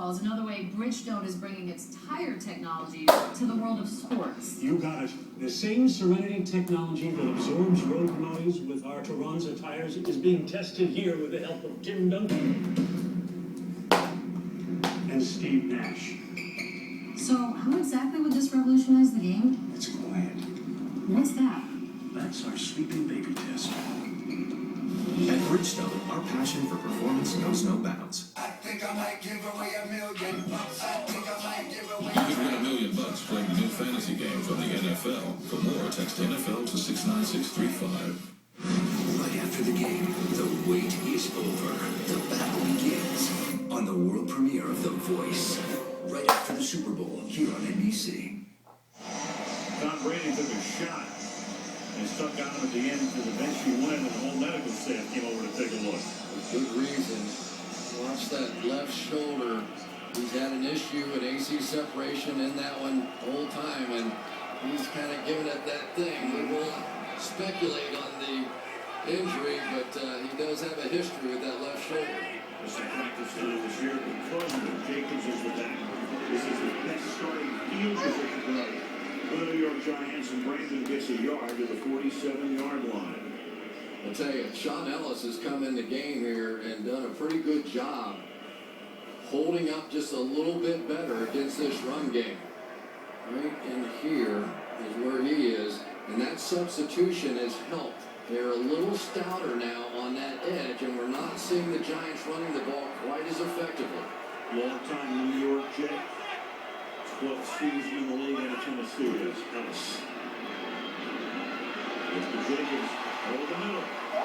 baseball is another way Bridgestone is bringing its tire technology to the world of sports. You got it. The same Serenity technology that absorbs road noise with our Turanza tires is being tested here with the help of Tim Duncan and Steve Nash. So, how exactly would this revolutionize the game? It's quiet. What's that? That's our sleeping baby test. At Bridgestone, our passion for performance knows no bounds. I think I might give away $1 million. I think I might give away You could win $1 million playing the new fantasy game from the NFL. For more, text NFL to 69635. Right after the game, the wait is over. The battle begins on the world premiere of The Voice. Right after the Super Bowl, here on NBC. Tom Brady took a shot and stuck on him at the end to the bench. He went, and the whole medical staff came over to take a look. Good reason. Watch that left shoulder. He's had an issue, an AC separation in that one the whole time, and he's kind of giving it that thing. We won't speculate on the injury, but he does have a history with that left shoulder. This is practice this year because Jacobs is the back. This is the best starting field position tonight for the New York Giants, and Brandon gets a yard to the 47-yard line. I'll tell you, Sean Ellis has come in the game here and done a pretty good job holding up just a little bit better against this run game. Right in here is where he is, and that substitution has helped. They're a little stouter now on that edge, and we're not seeing the Giants running the ball quite as effectively. Long-time New York Jet, 12th season in the league out of Tennessee is Ellis. Mr. Jacobs over the middle.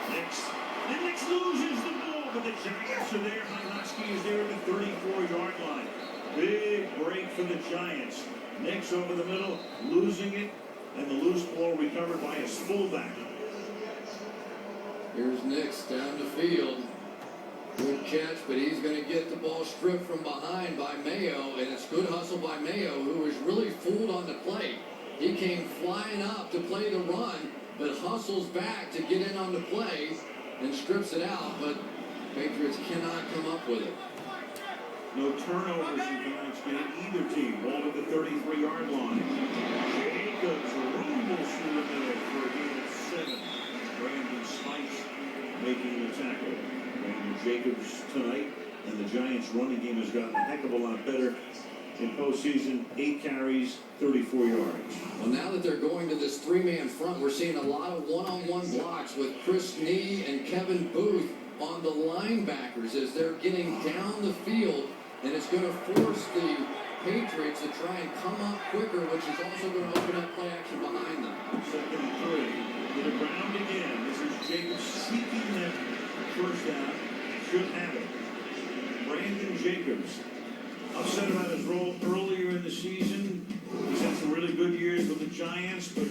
Next. And Nix loses the ball, but the Giants are there. Hajnowski is there at the 34-yard line. Big break for the Giants. Nix over the middle, losing it, and the loose ball recovered by his fullback. Here's Nix down the field. Good catch, but he's going to get the ball stripped from behind by Mayo, and it's good hustle by Mayo, who was really fooled on the play. He came flying up to play the run, but hustles back to get in on the play and strips it out, but Patriots cannot come up with it. No turnovers in tonight's game, either team. Ball at the 33-yard line. Jacobs rumbles through the middle for a gain of 7. Brandon Spice making the tackle. Brandon Jacobs tonight, and the Giants' running game has gotten a heck of a lot better in postseason. 8 carries, 34 yards. Well, now that they're going to this three-man front, we're seeing a lot of one-on-one blocks with Chris Nee and Kevin Booth on the linebackers as they're getting down the field, and it's going to force the Patriots to try and come up quicker, which is also going to open up play action behind them. 2nd and 3. To the ground again. This is Jacobs seeking that first down. Should have it. Brandon Jacobs, upset about his role earlier in the season. He's had some really good years with the Giants, but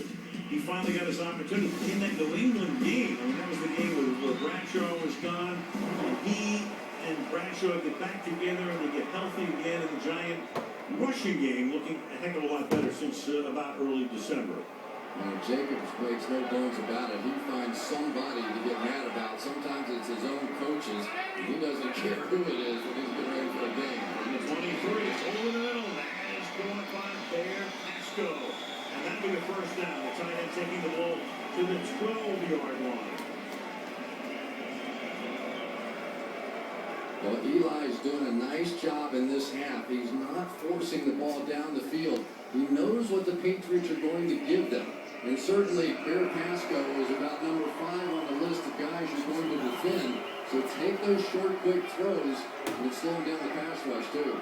he finally got his opportunity in that New England game. I mean, that was the game where Bradshaw was gone. And he and Bradshaw get back together and they get healthy again. And the Giant rushing game looking a heck of a lot better since about early December. Jacobs makes no bones about it. He finds somebody to get mad about. Sometimes it's his own coaches. He doesn't care who it is when he's getting ready for a game. And the 23 is over the middle. That is going by Bear Pasco. And that'll be the first down. The tight end taking the ball to the 12-yard line. Well, Eli's doing a nice job in this half. He's not forcing the ball down the field. He knows what the Patriots are going to give them. And certainly, Bear Pasco is about number 5 on the list of guys you're going to defend. So take those short, quick throws and slow down the pass rush, too.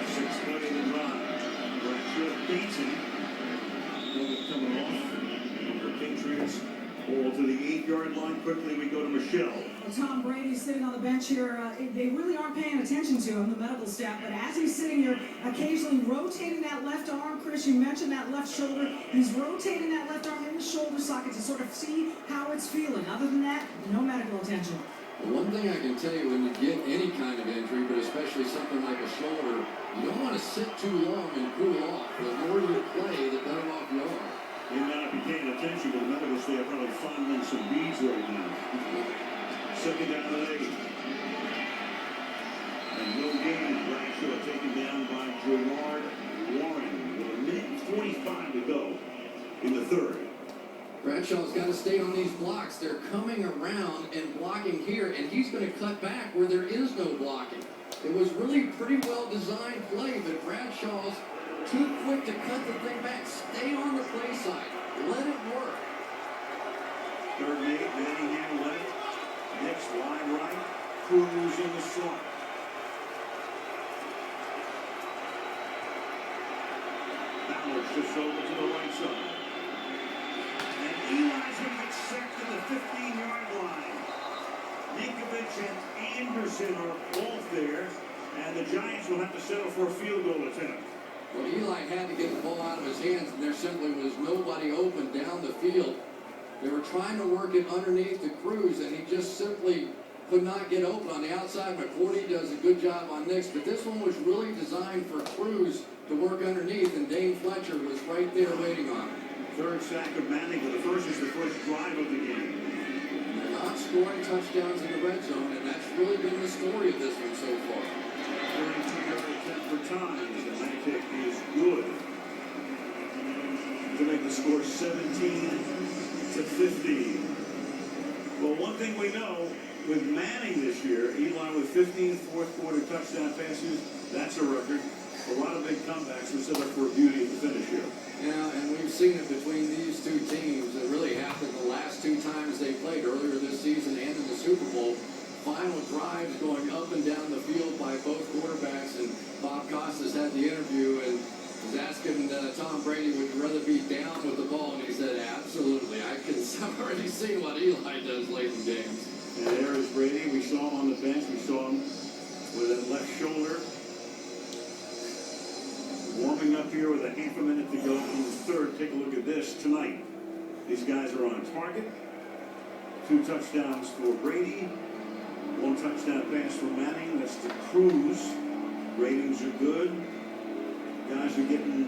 6:30 to run. Bradshaw Bateson coming off. The Patriots ball to the 8-yard line. Quickly, we go to Michelle. Well, Tom Brady's sitting on the bench here. They really aren't paying attention to him, the medical staff. But as he's sitting here, occasionally rotating that left arm, Chris, you mentioned that left shoulder. He's rotating that left arm in the shoulder socket to sort of see how it's feeling. Other than that, no medical attention. Well, one thing I can tell you when you get any kind of injury, but especially something like a shoulder, you don't want to sit too long and cool off. The more you play, the better off you are. You may not be paying attention, but remember this, they are probably fondling some beads right now. 2nd down and 8. in the third. Bradshaw's got to stay on these blocks. They're coming around and blocking here, and he's going to cut back where there is no blocking. It was really pretty well designed play, but Bradshaw's too quick to cut the thing back. Stay on the play side. Let it work. Third and 8, Manningham left. Next wide right. Cruz in the slot. Ballard shifts over to the right side. And Eli's going to get sacked at the 15-yard line. Ninkovich and Anderson are both there, and the Giants will have to settle for a field goal attempt. Well, Eli had to get the ball out of his hands, and there simply was nobody open down the field. They were trying to work it underneath the Cruz, and he just simply could not get open on the outside. McCourty does a good job on Nix, but this one was really designed for Cruz to work underneath, and Dane Fletcher was right there waiting on him. Third sack of Manning, but the first is the first drive of the game. They're not scoring touchdowns in the red zone, and that's really been the story of this one so far. 32-yard attempt for Times, and that kick is good to make the score 17-15. Well, one thing we know with Manning this year, Eli with 15 fourth-quarter touchdown passes, that's a record. A lot of big comebacks were set up for a beauty at the finish here. Yeah, and we've seen it between these two teams. It really happened the last two times they played, earlier this season and in the Super Bowl. Final drives going up and down the field by both quarterbacks, and Bob Costas had the interview and was asking Tom Brady, would you rather be down with the ball? And he said, absolutely. I've already seen what Eli does late in games. And there is Brady. We saw him on the bench. We saw him with that left shoulder. Warming up here with a half a minute to go in the third. Take a look at this tonight. These guys are on target. 2 touchdowns for Brady. 1 touchdown pass for Manning. That's to Cruz. Ratings are good. Guys are getting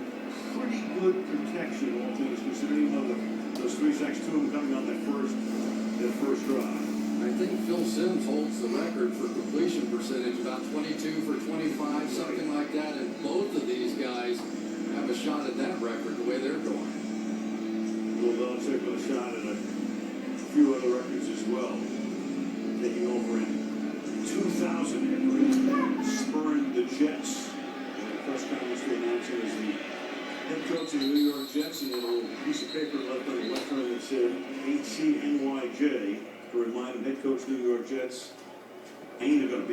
pretty good protection, all things considered. Even though those 3 sacks, 2 of them coming on that first drive. I think Phil Simms holds the record for completion percentage, about 22 for 25, something like that. And both of these guys have a shot at that record the way they're going. Will Belichick with a shot at a few other records as well. Taking over in 2000 after he spurned the Jets. And a press conference to announce him as the head coach of the New York Jets. And a little piece of paper left on the left hand that said HCNYJ. To remind him, head coach New York Jets ain't going to be